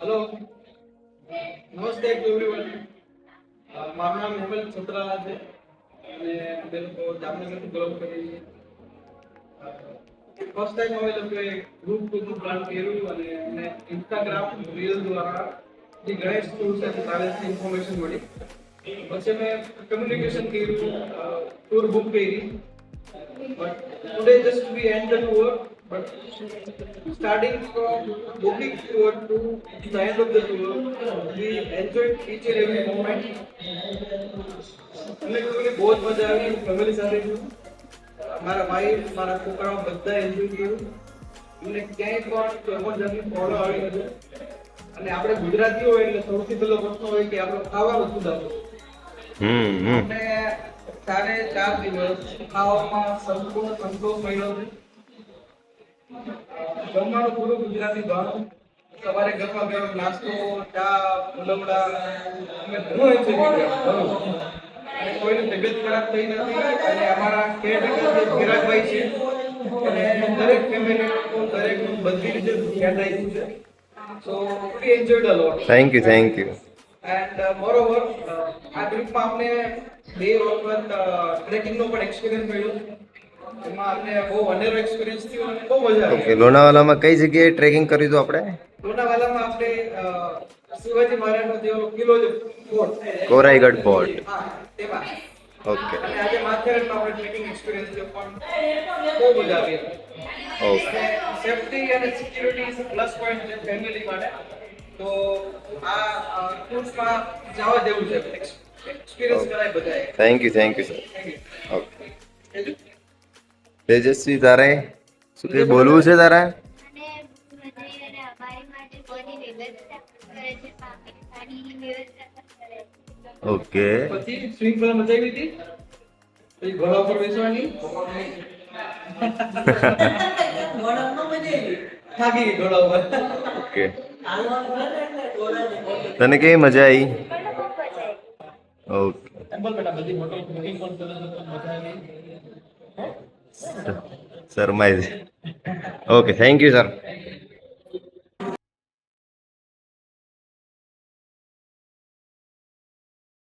Hello, નમસ્તે everyone. મારું નામ હેમલ છત્રાલા છે અને અમે લોકો જામનગરથી બિલોંગ કરીએ છીએ. ફર્સ્ટ ટાઈમ અમે લોકોએ ગ્રુપનું પ્લાન કર્યું અને અમને ઇન્સ્ટાગ્રામ રીલ દ્વારા જે ગણેશ ટૂર્સ એન્ડ ટ્રાવેલ્સની ઇન્ફોર્મેશન મળી. પછી મેં કમ્યુનિકેશન કર્યું, ટૂર બુક કરી. But today just we end the tour, but starting from booking tour to the end of the tour, we enjoyed each and every moment. हमें actually बहुत मजा आई family સાથે છું. મારા વાઈફ મારા છોકરાઓ બધા એન્જોય કર્યું. મને ક્યાંય પણ કોઈ જાતની પ્રોબ્લેમ આવી નથી. અને આપણે ગુજરાતીઓ હોય એટલે સૌથી પહેલો પ્રશ્ન હોય કે આપણો ખાવાનું શું દાખલો. આપણે 4.5 દિવસ ખાવામાં સંપૂર્ણ સંતોષ મળ્યો છે. જમવાનું પૂરું ગુજરાતી ભાણું, સવારે ગરમા ગરમ નાસ્તો, ચા, ફુલવડા, અમે ઘણું એન્જોય કર્યું. અને કોઈની તબિયત ખરાબ થઈ નથી અને અમારા કેરટેકર જે ચિરાગભાઈ છે અને દરેક ફેમિલી લોકો દરેક બધી રીતે ધ્યાન રાખ્યું છે. So we enjoyed a lot. Thank you. And moreover આ ટ્રીપમાં અમને 2 વખત ટ્રેકિંગનો પણ એક્સપિરિયન્સ મળ્યો. એમાં અમને બહુ અનેરો એક્સપિરિયન્સ થયો અને બહુ મજા આવી. ઓકે, લોનાવાલામાં કઈ જગ્યાએ ટ્રેકિંગ કર્યું હતું આપણે? લોનાવાલામાં આપણે શિવાજી મહારાજનો જે કિલ્લો છે ફોર્ટ, કોરાઈગઢ ફોર્ટ. હા તેમાં. ઓકે અને આજે માથેરાનમાં આપણે ટ્રેકિંગ એક્સપિરિયન્સ થયો પણ બહુ મજા આવી. ઓકે સેફટી અને સિક્યુરિટી ઇઝ પ્લસ પોઈન્ટ છે ફેમિલી માટે. તો આ ટૂર્સમાં જવા જેવું છે. એક્સપિરિયન્સ કરાય બધાએ. Thank you sir. ઓકે તેજસ્વી, તારે શું કંઈ બોલવું છે તારે? અને અમારી માટે બધી વ્યવસ્થા કરે છે, પાણીની વ્યવસ્થા કરે છે. ઓકે પછી સ્વિમિંગ પુલ મજા આવી હતી. પછી ઘોડા ઉપર બેસવાની થાકી ગઈ ઘોડા ઉપર. ઓકે, તને કેવી મજા આવી? ઓકે બોલ બેટા, બધી હોટલ બુકિંગ પણ કરે છે, મજા આવી. શરમાઈ છે. Okay, thank you sir.